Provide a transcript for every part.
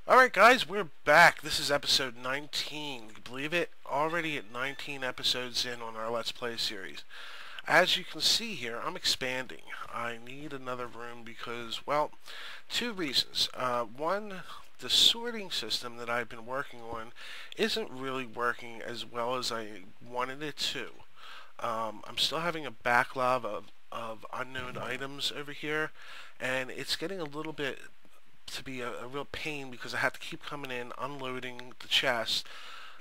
Alright guys, we're back. This is episode 19. Can you believe it? Already at 19 episodes in on our Let's Play series. As you can see here, I'm expanding. I need another room because, well, two reasons. One, the sorting system that I've been working on isn't really working as well as I wanted it to. I'm still having a backlog of unknown items over here, and it's getting a little bit to be a real pain because I have to keep coming in, unloading the chest.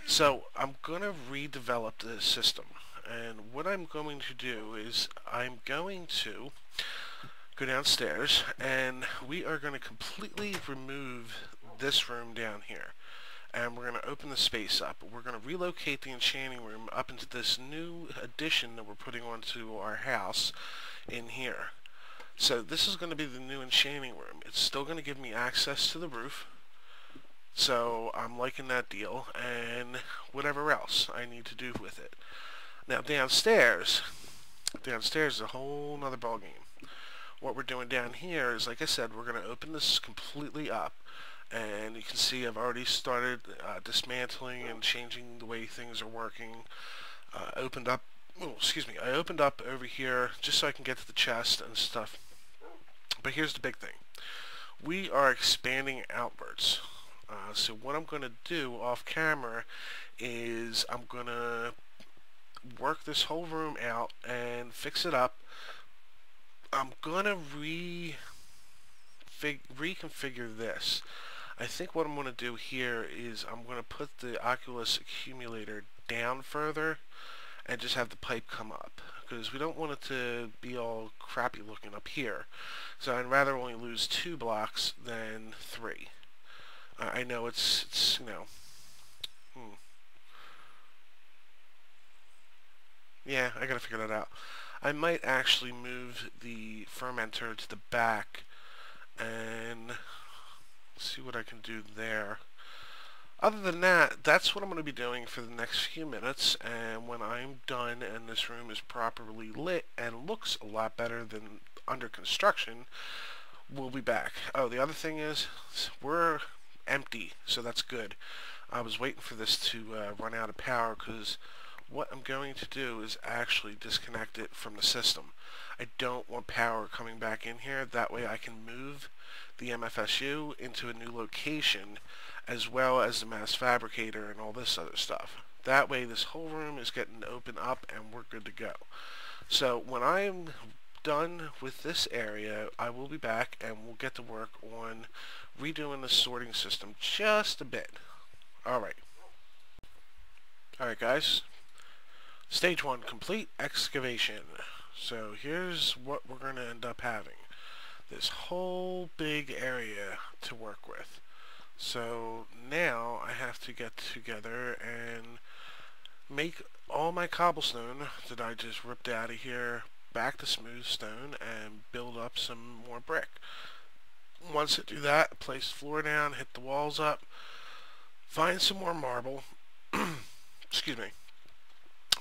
So I'm going to redevelop the system. And what I'm going to do is I'm going to go downstairs and we are going to completely remove this room down here. And we're going to open the space up. We're going to relocate the enchanting room up into this new addition that we're putting onto our house in here. So this is going to be the new enchanting room. It's still going to give me access to the roof. So I'm liking that deal, and whatever else I need to do with it. Now downstairs is a whole nother ballgame. What we're doing down here is, like I said, we're going to open this completely up. And you can see I've already started dismantling and changing the way things are working. I opened up over here just so I can get to the chest and stuff. But here's the big thing. We are expanding outwards. So what I'm going to do off camera is I'm going to work this whole room out and fix it up. I'm going to reconfigure this. I think what I'm going to do here is I'm going to put the Oculus accumulator down further and just have the pipe come up, because we don't want it to be all crappy looking up here. So I'd rather only lose 2 blocks than 3. I know it's you know, yeah, I gotta figure that out. I might actually move the fermenter to the back and see what I can do there. Other than that, that's what I'm going to be doing for the next few minutes, and when I'm done and this room is properly lit and looks a lot better than under construction, we'll be back. Oh, the other thing is, we're empty, so that's good. I was waiting for this to run out of power, because what I'm going to do is actually disconnect it from the system. I don't want power coming back in here. That way I can move the MFSU into a new location, as well as the mass fabricator and all this other stuff. That way this whole room is getting opened up and we're good to go. So when I'm done with this area, I will be back and we'll get to work on redoing the sorting system just a bit. Alright guys, stage 1 complete, excavation. So here's what we're going to end up having. This whole big area to work with. So now I have to get together and make all my cobblestone that I just ripped out of here back to smooth stone and build up some more brick. Once I do that, place the floor down, hit the walls up, find some more marble, excuse me,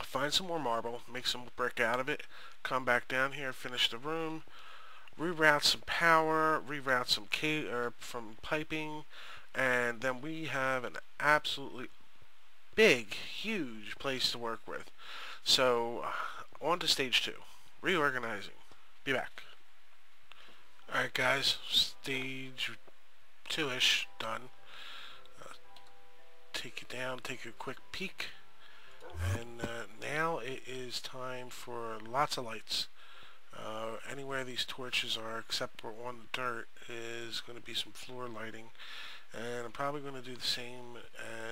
find some more marble, make some brick out of it, come back down here, finish the room, reroute some power, reroute some from piping, and then we have an absolutely big, huge place to work with. So, on to stage 2, reorganizing. Be back. Alright guys, stage 2-ish done. Take it down, take a quick peek, and now it is time for lots of lights. Anywhere these torches are, except for on the dirt, is going to be some floor lighting. And I'm probably going to do the same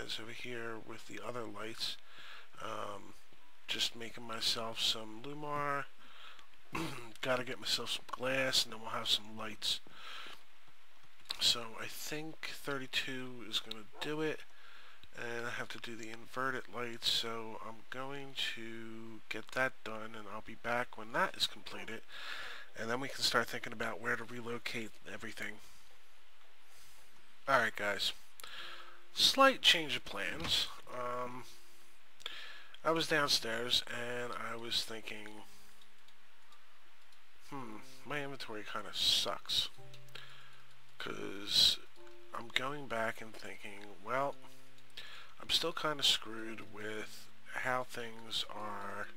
as over here with the other lights. Just making myself some lumar. Gotta get myself some glass, and then we'll have some lights. So I think 32 is going to do it. And I have to do the inverted lights, so I'm going to get that done, and I'll be back when that is completed. And then we can start thinking about where to relocate everything. Alright guys, slight change of plans. I was downstairs and I was thinking, my inventory kind of sucks, because I'm going back and thinking, well, I'm still kind of screwed with how things are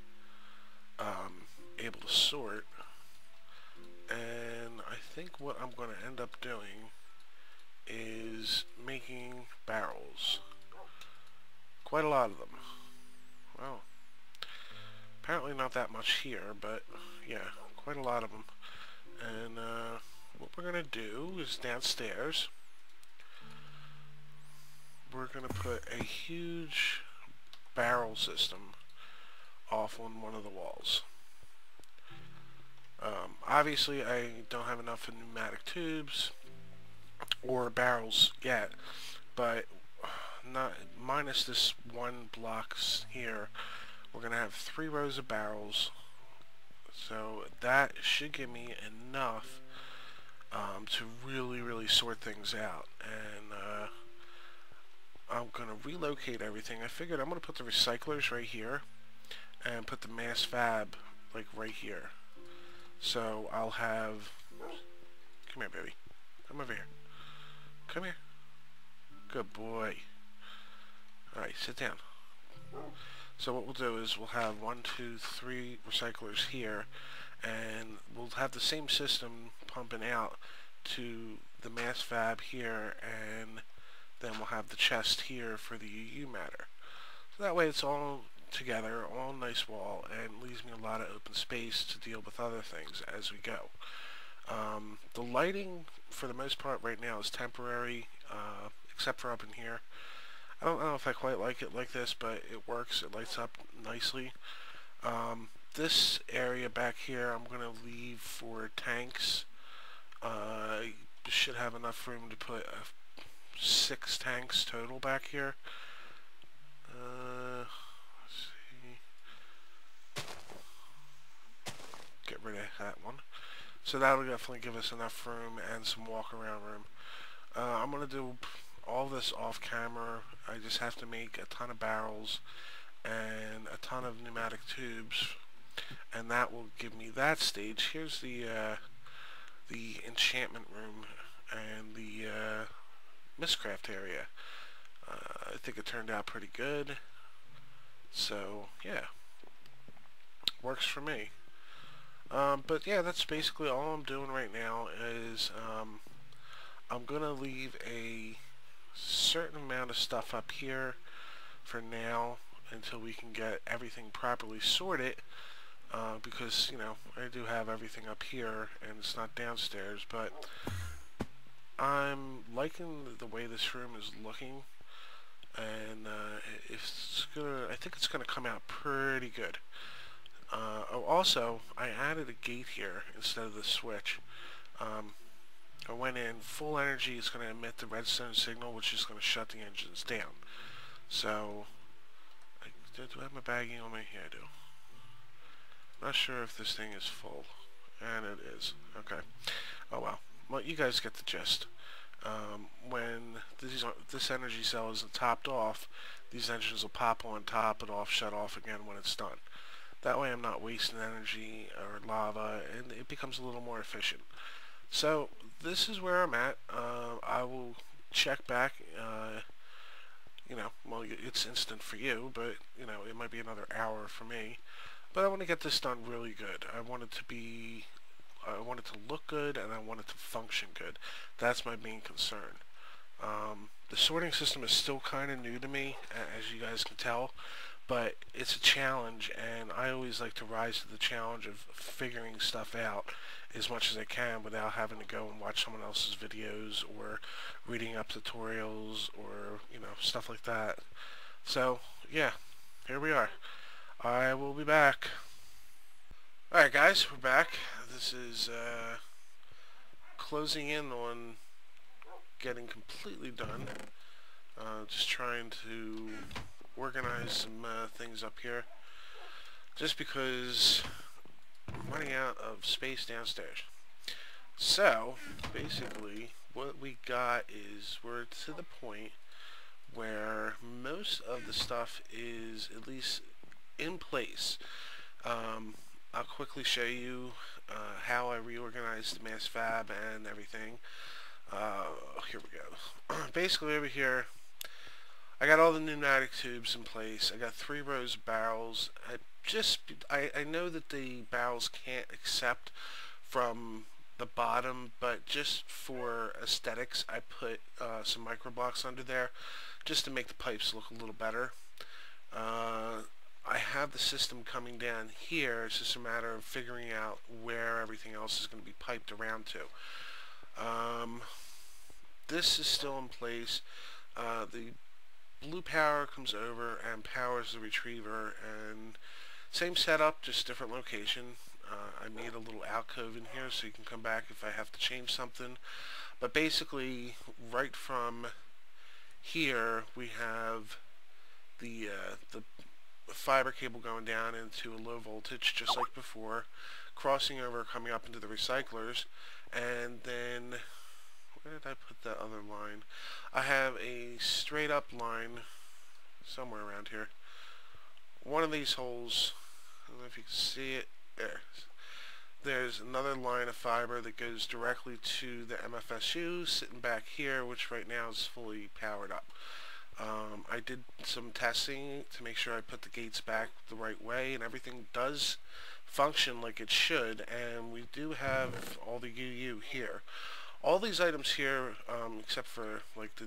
able to sort, and I think what I'm going to end up doing is making barrels. Quite a lot of them. Well, apparently not that much here, but yeah, quite a lot of them. And what we're going to do is downstairs, we're going to put a huge barrel system off on one of the walls. Obviously, I don't have enough pneumatic tubes or barrels yet, but not minus this one blocks here, we're going to have 3 rows of barrels, so that should give me enough to really sort things out. And I'm going to relocate everything. I figured I'm going to put the recyclers right here and put the mass fab like right here. So I'll have, come here baby, come over here, come here, good boy. Alright, sit down. So what we'll do is we'll have 1, 2, 3 recyclers here, and we'll have the same system pumping out to the mass fab here, and then we'll have the chest here for the UU matter. So that way it's all together, all nice wall, and leaves me a lot of open space to deal with other things as we go. The lighting, for the most part right now, is temporary, except for up in here. I don't know if I quite like it like this, but it works. It lights up nicely. This area back here I'm going to leave for tanks. I should have enough room to put 6 tanks total back here. Let's see. Get rid of that one. So that'll definitely give us enough room and some walk around room. I'm going to do all this off camera. I just have to make a ton of barrels and a ton of pneumatic tubes, and that will give me that stage. Here's the enchantment room and the Mistcraft area. I think it turned out pretty good, so yeah, works for me. But yeah, that's basically all I'm doing right now. Is I'm gonna leave a certain amount of stuff up here for now until we can get everything properly sorted, because, you know, I do have everything up here and it's not downstairs, but I'm liking the way this room is looking, and I think it's gonna come out pretty good. Also, I added a gate here instead of the switch. I went in full energy. It's going to emit the redstone signal, which is going to shut the engines down. So, do I have my baggie on me? Yeah, I do. Not sure if this thing is full, and it is. Okay. Oh well. Well, you guys get the gist. When this energy cell isn't topped off, these engines will pop on, top it off, shut off again when it's done. That way I'm not wasting energy or lava, and it becomes a little more efficient. So this is where I'm at. I will check back. You know, well, it's instant for you, but you know, it might be another hour for me. But I want to get this done really good. I want it to look good, and I want it to function good. That's my main concern. The sorting system is still kind of new to me, as you guys can tell, but it's a challenge, and I always like to rise to the challenge of figuring stuff out as much as I can without having to go and watch someone else's videos or reading up tutorials or, you know, stuff like that. So, yeah, here we are. I will be back. Alright guys, we're back. This is closing in on getting completely done. Just trying to organize some things up here, just because I'm running out of space downstairs. So basically what we got is we're to the point where most of the stuff is at least in place. I'll quickly show you how I reorganized the mass fab and everything. Here we go. Basically over here, I got all the pneumatic tubes in place. I got 3 rows of barrels. I know that the barrels can't accept from the bottom, but just for aesthetics, I put some micro blocks under there just to make the pipes look a little better. I have the system coming down here. It's just a matter of figuring out where everything else is going to be piped around to. This is still in place. The blue power comes over and powers the retriever, and same setup, just different location. I made a little alcove in here so you can come back if I have to change something. But basically, right from here, we have the fiber cable going down into a low voltage, just like before, crossing over, coming up into the recyclers, and then where did I put that other line? I have a straight up line somewhere around here. One of these holes, I don't know if you can see it, there. There's another line of fiber that goes directly to the MFSU sitting back here, which right now is fully powered up. I did some testing to make sure I put the gates back the right way, and everything does function like it should, and we do have all the UU here. All these items here, except for like the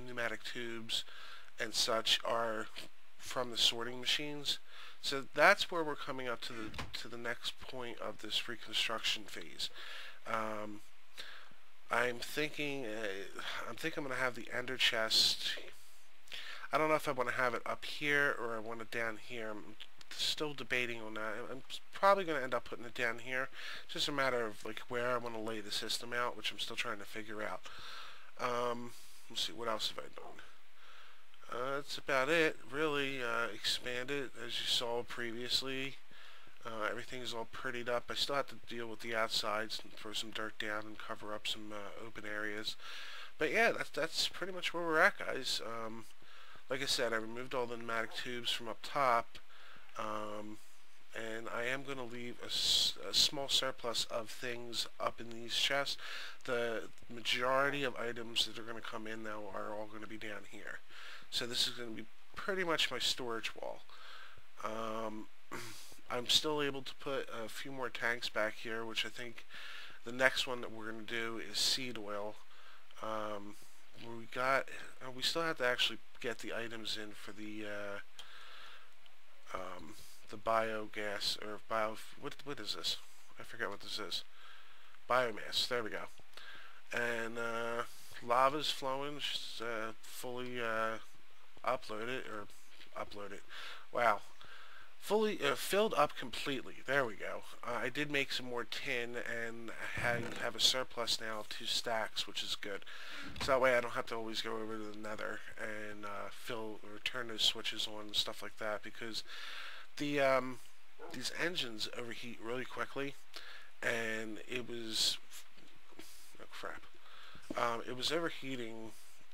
pneumatic tubes and such, are from the sorting machines. So that's where we're coming up to the next point of this reconstruction phase. I'm thinking I'm going to have the ender chest. I don't know if I want to have it up here or I want it down here. I'm still debating on that. I'm probably going to end up putting it down here. It's just a matter of like where I want to lay the system out, which I'm still trying to figure out. Let's see, what else have I done? That's about it, really. Expanded, as you saw previously. Everything's all prettied up. I still have to deal with the outsides and throw some dirt down and cover up some open areas. But yeah, that's pretty much where we're at, guys. Like I said, I removed all the pneumatic tubes from up top, and I am going to leave a small surplus of things up in these chests. The majority of items that are going to come in now are all going to be down here. So this is going to be pretty much my storage wall. I'm still able to put a few more tanks back here, which I think the next one that we're going to do is seed oil. We still have to actually get the items in for the biogas, or what is this? I forget what this is. Biomass, there we go. And lava's flowing, just fully uploaded. Wow. Fully filled up completely. There we go. I did make some more tin and have a surplus now of 2 stacks, which is good. So that way I don't have to always go over to the nether and fill or turn those switches on and stuff like that, because the these engines overheat really quickly, and it was it was overheating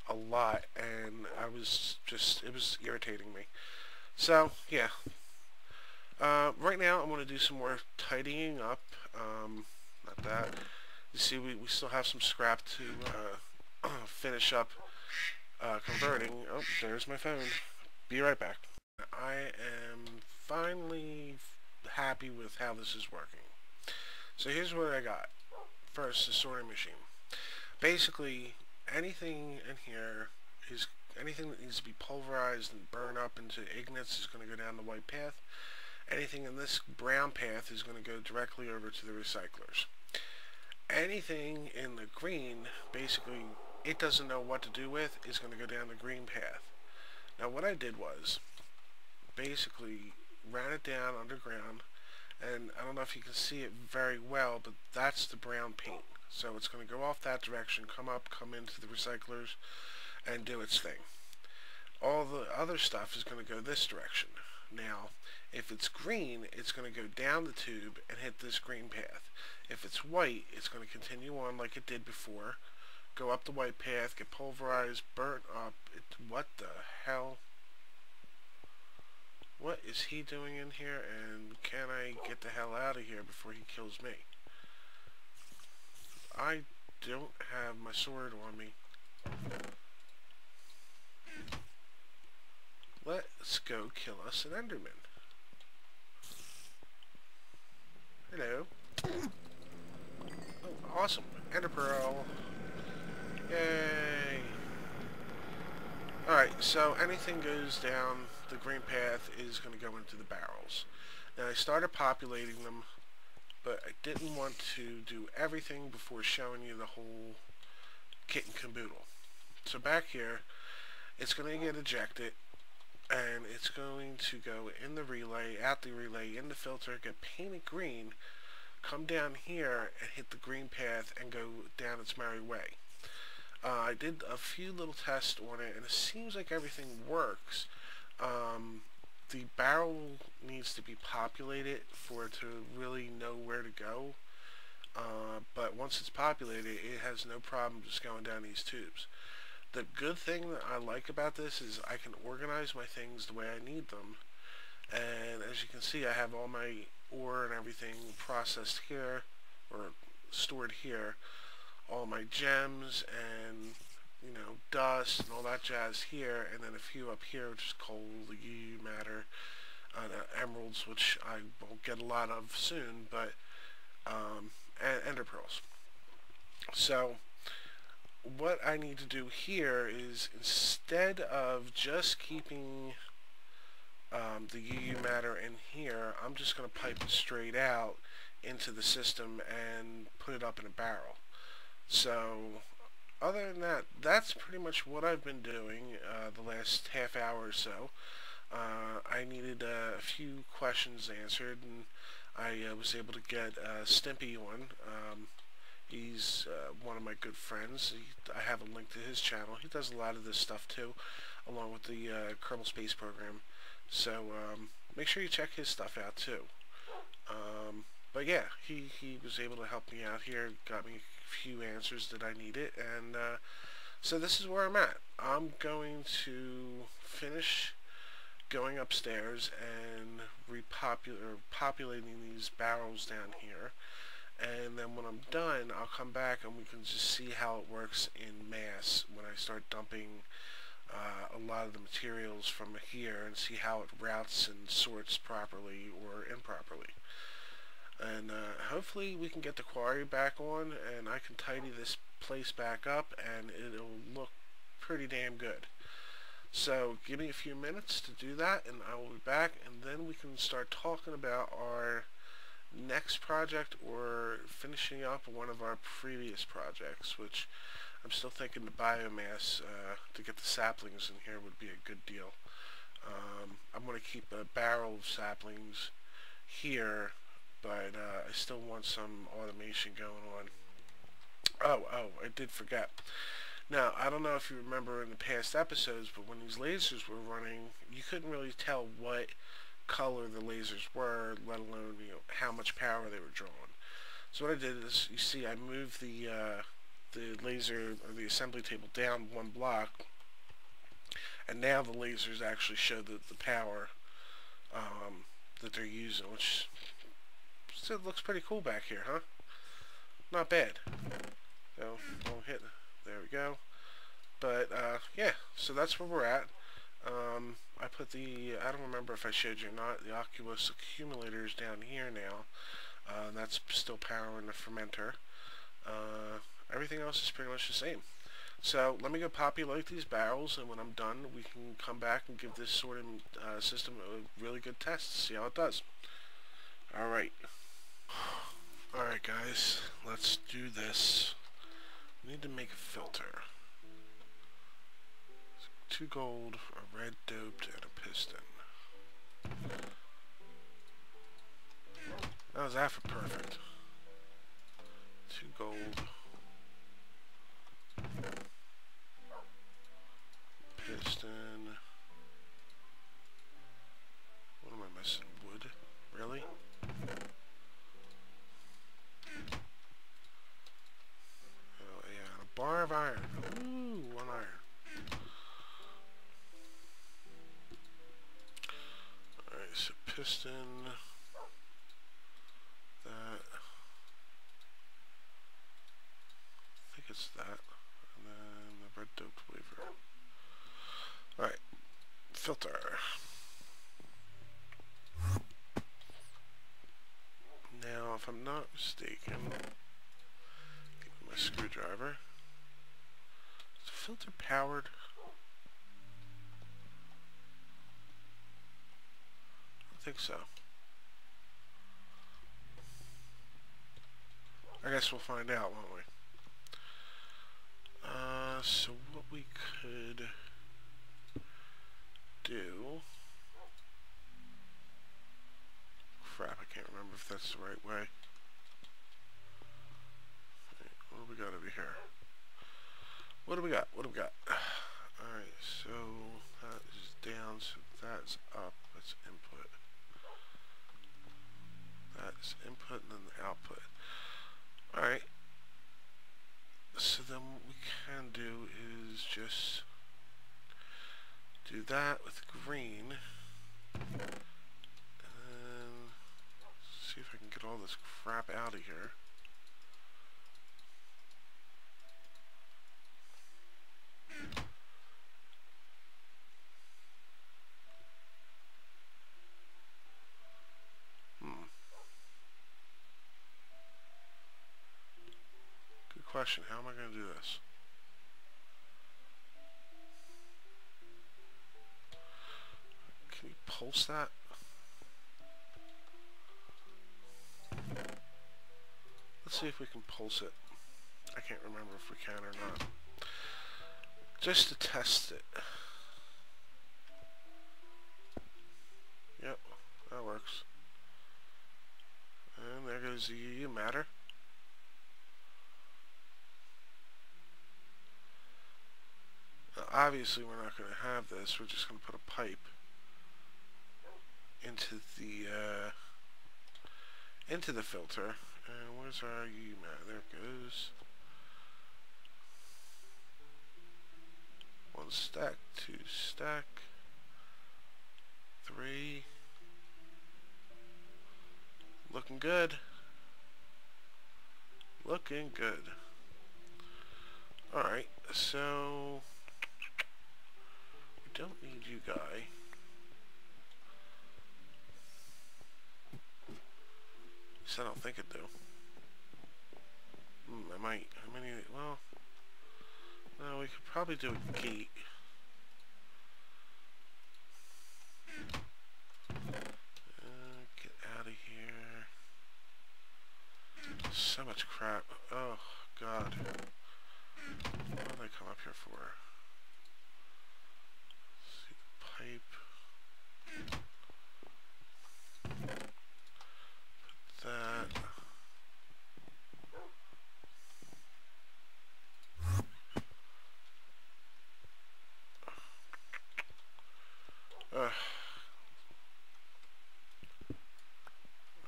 a lot, and it was irritating me. So yeah. Right now I'm going to do some more tidying up. Not that. You see, we still have some scrap to finish up converting. Oh, there's my phone. Be right back. I am finally happy with how this is working. So here's what I got. First, the sorting machine. Basically, anything in here is anything that needs to be pulverized and burned up into ignits is going to go down the white path. Anything in this brown path is going to go directly over to the recyclers. Anything in the green, basically, it doesn't know what to do with, is going to go down the green path. Now what I did was, basically, ran it down underground, and I don't know if you can see it very well, but that's the brown paint. So it's going to go off that direction, come up, come into the recyclers, and do its thing. All the other stuff is going to go this direction. Now, if it's green, it's going to go down the tube and hit this green path. If it's white, it's going to continue on like it did before, go up the white path, get pulverized, burnt up. What the hell? What is he doing in here, and can I get the hell out of here before he kills me? I don't have my sword on me. Let's go kill us an Enderman. Hello. Oh, awesome. Ender Pearl. Yay. Alright, so anything goes down the green path is going to go into the barrels. Now I started populating them, but I didn't want to do everything before showing you the whole kit and caboodle. So back here, it's going to get ejected, and it's going to go in the relay, out the relay, in the filter, get painted green, come down here and hit the green path and go down its merry way. I did a few little tests on it, and it seems like everything works. The barrel needs to be populated for it to really know where to go. But once it's populated, it has no problem just going down these tubes. The good thing that I like about this is I can organize my things the way I need them. And as you can see, I have all my ore and everything processed here, or stored here. All my gems and, you know, dust and all that jazz here, and then a few up here, which is coal, the UU matter, emeralds, which I won't get a lot of soon, but and ender pearls. So what I need to do here is, instead of just keeping the UU matter in here, I'm just going to pipe it straight out into the system and put it up in a barrel. So other than that, that's pretty much what I've been doing the last half hour or so. I needed a few questions answered, and I was able to get Stimpy on. He's one of my good friends. I have a link to his channel. He does a lot of this stuff too, along with the Kerbal Space Program. So make sure you check his stuff out too. But yeah, he was able to help me out here, got me a few answers that I needed, and so this is where I'm at. I'm going to finish going upstairs and populating these barrels down here, and then when I'm done, I'll come back and we can just see how it works in mass when I start dumping a lot of the materials from here, and see how it routes and sorts properly or improperly. And hopefully we can get the quarry back on, and I can tidy this place back up, and it'll look pretty damn good. So give me a few minutes to do that, and I will be back, and then we can start talking about our next project, or finishing up one of our previous projects, which I'm still thinking the biomass to get the saplings in here would be a good deal. I'm going to keep a barrel of saplings here, but I still want some automation going on. Oh, I did forget. Now, I don't know if you remember in the past episodes, but when these lasers were running, you couldn't really tell what color the lasers were, let alone, you know, how much power they were drawing. So what I did is, you see, I moved the laser, or the assembly table, down one block, and now the lasers actually show the power that they're using, which still looks pretty cool back here, huh? Not bad. So, we'll hit, there we go. But, yeah, so that's where we're at. I put I don't remember if I showed you or not, the Oculus accumulators down here now. That's still powering the fermenter. Everything else is pretty much the same. So let me go populate these barrels, and when I'm done, we can come back and give this sorting system a really good test to see how it does. Alright. Alright guys, let's do this. We need to make a filter. 2 gold, a red doped, and a piston. How's that for perfect? 2 gold. Piston. What am I missing? Wood? Really? Oh yeah, and a bar of iron. Ooh, 1 iron. Alright, so piston. That. I think Doped wafer. Alright. Filter. Now, if I'm not mistaken, my screwdriver. Is the filter powered? I don't think so. I guess we'll find out, won't we? So what we could do... Crap, I can't remember if that's the right way. Right, what do we got over here? What do we got? What do we got? Alright, so that is down, so that's up. That's input. That's input and then the output. Alright. So then what we can do is just do that with green. And then see if I can get all this crap out of here. Good question. How am I going to do this? Can you pulse that? Let's see if we can pulse it. I can't remember if we can or not. Just to test it. Yep, that works. And there goes the matter. Now, obviously we're not going to have this. We're just going to put a pipe into the filter. And where's our matter? There it goes. One stack, two stack, three. Looking good. Looking good. Alright, so we don't need you guy. At least I don't think it do. I might need it. Well, no, we could probably do a gate. Get out of here. So much crap. Oh, God. What did I come up here for? Let's see the pipe. Put that.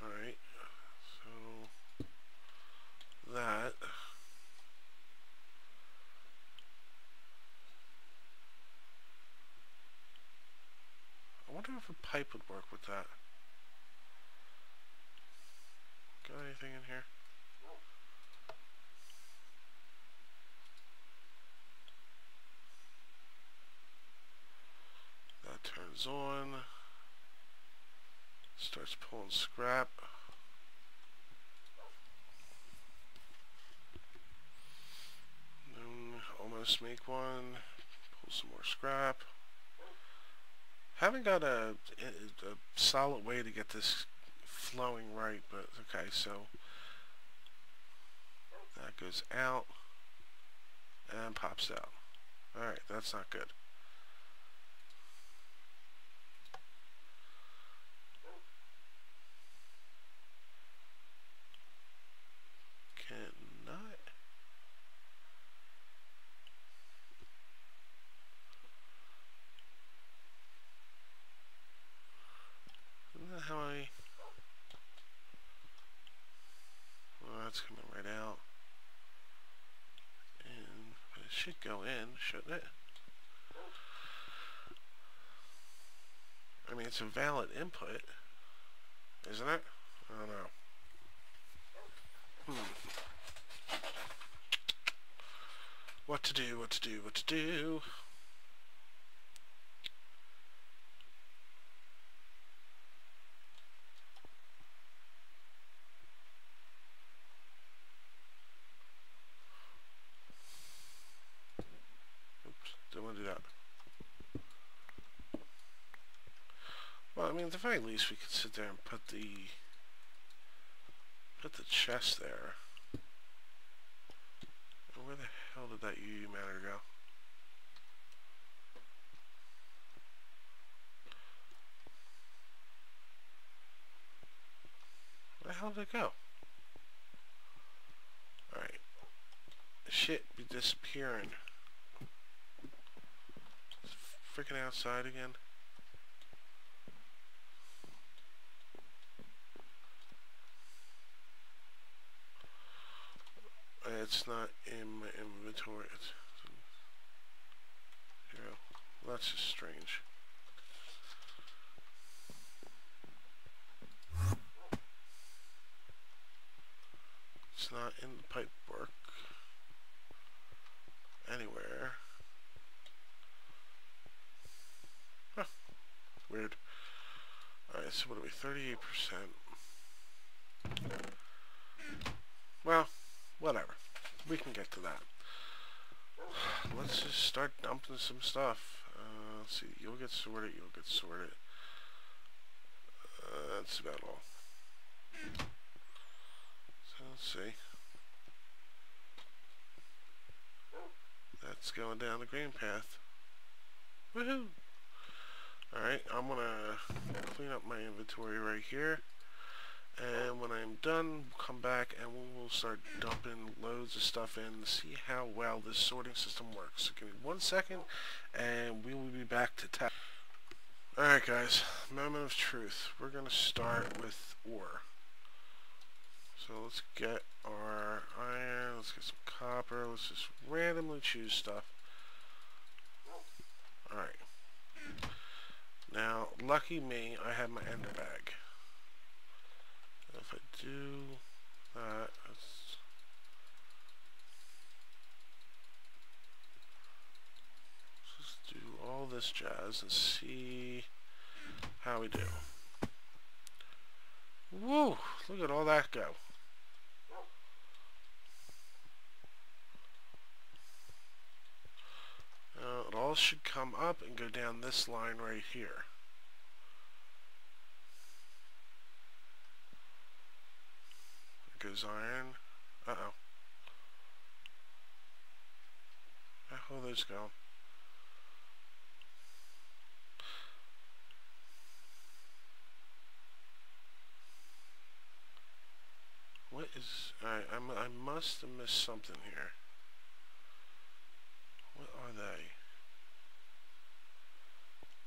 Alright. So that. I wonder if a pipe would work with that. Got anything in here? That turns on. Starts pulling scrap. Then almost make one. Pull some more scrap. Haven't got a solid way to get this flowing right, but okay, so that goes out and pops out. Alright, that's not good. Cannot. Isn't that how I... Well, that's coming right out. And it should go in, shouldn't it? I mean, it's a valid input, isn't it? I don't know. What to do, what to do, what to do. Oops, didn't want to do that. Well, I mean, at the very least, we could sit there and put the chest there. And where the hell did that UU matter go? Where the hell did it go? Alright. Shit be disappearing. It's freaking outside again. It's not in my inventory. Here we go. Well, that's just strange. It's not in the pipe work anywhere. Huh. Weird. Alright, so what are we? 38%. Well, whatever. We can get to that. Let's just start dumping some stuff. Let's see. You'll get sorted. You'll get sorted. That's about all. So let's see. That's going down the green path. Woohoo! Alright, I'm gonna clean up my inventory right here. And when I'm done, we'll come back and we'll start dumping loads of stuff in to see how well this sorting system works. So give me 1 second and we will be back to test. Alright guys, moment of truth. We're going to start with ore. So let's get our iron, let's get some copper, let's just randomly choose stuff. Alright. Now, lucky me, I have my ender bag. If I do that, let's just do all this jazz and see how we do. Woo! Look at all that go. Now, it all should come up and go down this line right here. Goes iron. Uh-oh. Where the hell those go? What is... I must have missed something here. What are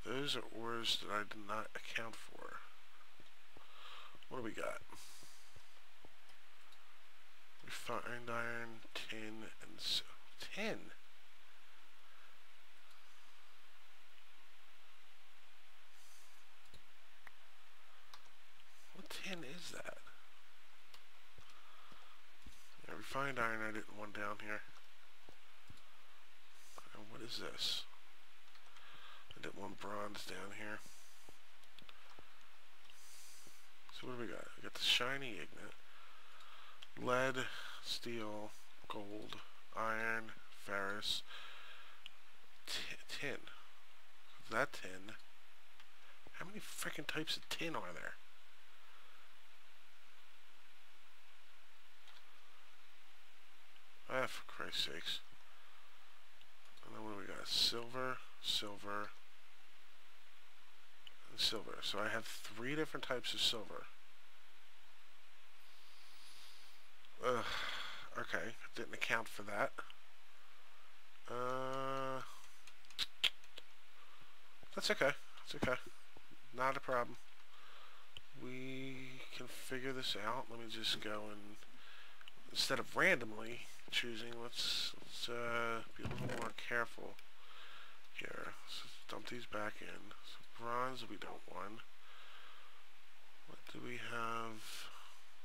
they? Those are ores that I did not account for. What do we got? Refined iron, tin, and so tin. What tin is that? Yeah, refined iron, I didn't want down here. And what is this? I didn't want bronze down here. So what do we got? We got the shiny ignite. Lead, steel, gold, iron, ferrous, tin. That tin. How many freaking types of tin are there? Ah, for Christ's sakes. And then what do we got? Silver, silver, and silver. So I have 3 different types of silver. Ugh. Okay, didn't account for that. That's okay. That's okay. Not a problem. We can figure this out. Let me just go and, instead of randomly choosing, let's be a little more careful here. So dump these back in. So bronze we don't want. What do we have?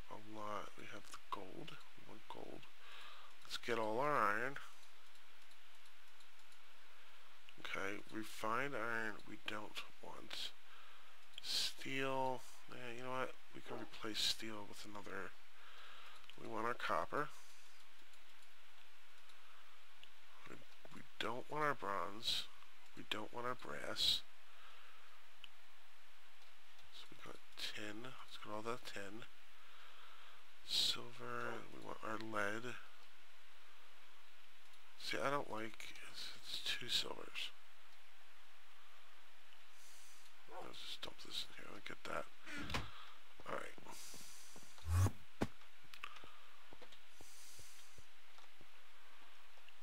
A lot. We have the gold. We want gold. Let's get all our iron. Okay, refined iron we don't want. Steel, you know what? We can replace steel with another. We want our copper. We don't want our bronze. We don't want our brass. So we got tin. Let's get all that tin. Silver. We want our lead. See, I don't like it's 2 silvers. Let's just dump this in here. Look at that. Alright.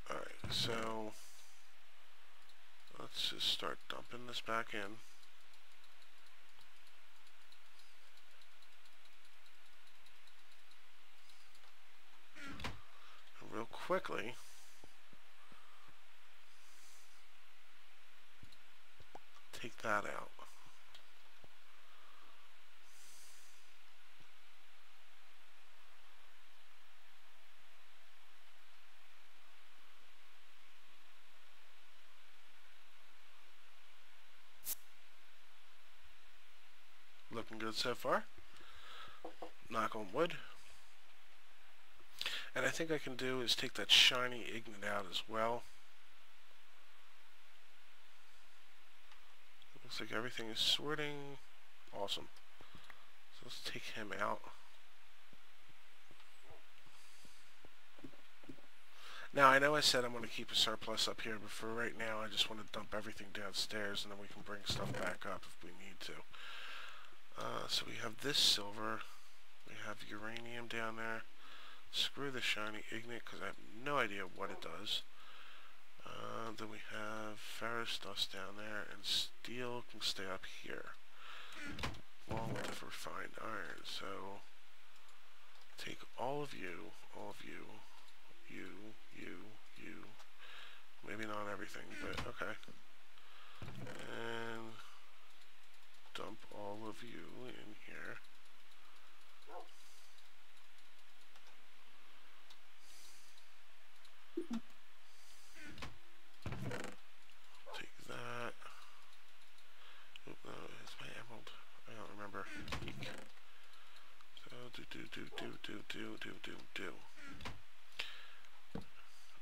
Alright, so let's just start dumping this back in. And real quickly, take that out. Looking good so far. Knock on wood. And I think I can do is take that shiny ignite out as well. Looks like everything is sorting. Awesome. So let's take him out. Now I know I said I'm going to keep a surplus up here, but for right now I just want to dump everything downstairs and then we can bring stuff back up if we need to. So we have this silver. We have uranium down there. Screw the shiny ignite because I have no idea what it does. Then we have ferrous dust down there, and steel can stay up here along with the refined iron. So take all of you, you, maybe not everything, but okay, and dump all of you in here. Take that. Oop, no, it's my emerald. I don't remember. Eek. So do.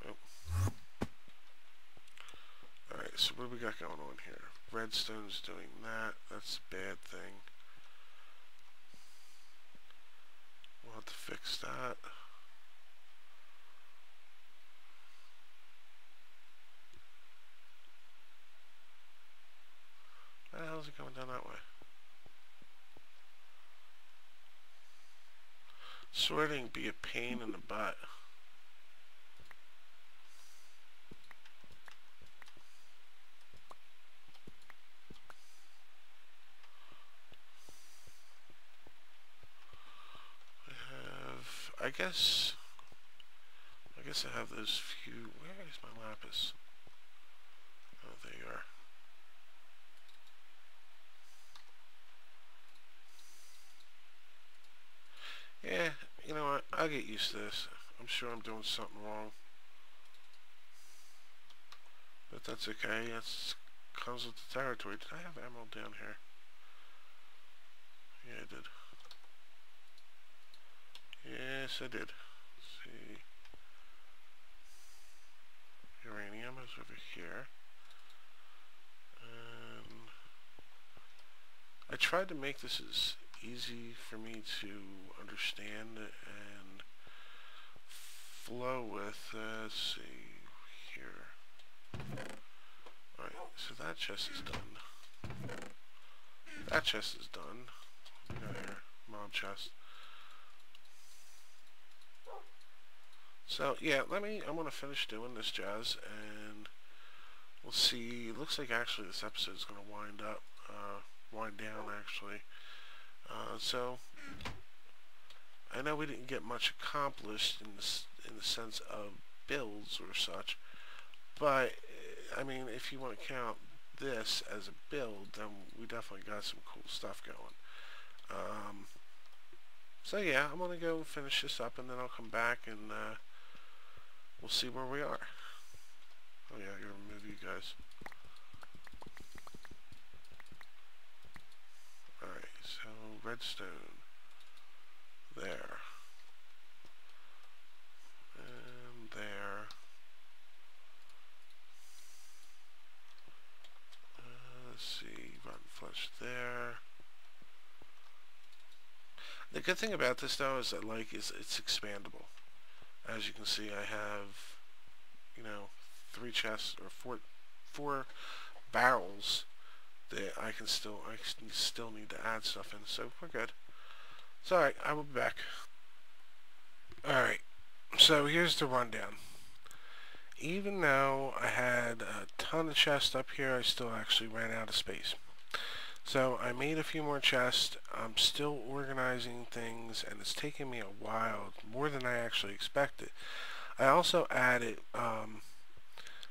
Oh. Alright, so what do we got going on here? Redstone's doing that. That's a bad thing. We'll have to fix that. How's it going down that way? Sorting be a pain in the butt. I guess I have those few. Where is my lapis? Oh, there you are. Yeah, you know what? I'll get used to this. I'm sure I'm doing something wrong, but that's okay. That comes with the territory. Did I have emerald down here? Yeah, I did. Yes, I did. Let's see. Uranium is over here. And I tried to make this as easy for me to understand and flow with. Let's see here. Alright, so that chest is done. That chest is done. What do we got here? Mob chest. So yeah, I'm gonna finish doing this jazz and we'll see. It looks like actually this episode is gonna wind down actually. So I know we didn't get much accomplished in the sense of builds or such, but I mean, if you want to count this as a build, then we definitely got some cool stuff going. So yeah, I'm gonna go finish this up and then I'll come back and we'll see where we are. Oh yeah, I gotta remove you guys. redstone. There. And there. Let's see, rotten flesh there. The good thing about this though is that it's expandable. As you can see, I have, you know, 3 chests or four barrels that I still need to add stuff in, so we're good. It's alright, I will be back. Alright, so here's the rundown. Even though I had a ton of chests up here, I still actually ran out of space. So I made a few more chests. I'm still organizing things, and it's taking me a while, more than I actually expected. I also added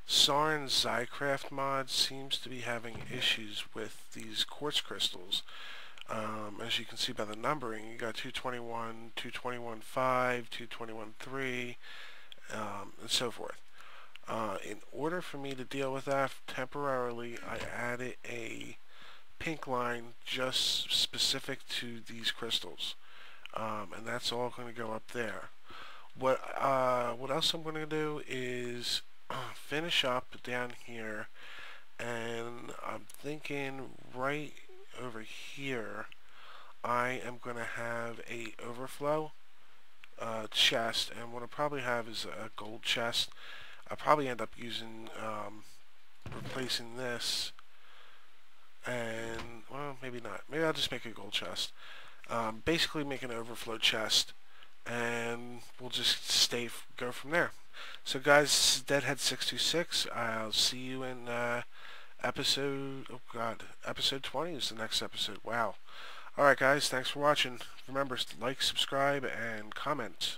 Soren's Zycraft mod seems to be having issues with these quartz crystals. As you can see by the numbering, you got 221, 221.5, 221.3, and so forth. In order for me to deal with that temporarily, I added a pink line just specific to these crystals, and that's all going to go up there. What else I'm going to do is finish up down here, and I'm thinking right over here I am going to have a overflow chest, and what I'll probably have is a gold chest. I'll probably end up using replacing this, and well, maybe not. Maybe I'll just make a gold chest. Basically make an overflow chest, and we'll just go from there. So guys, this is Deadhead626. I'll see you in episode 20 is the next episode. Wow. Alright guys, thanks for watching. Remember to like, subscribe, and comment.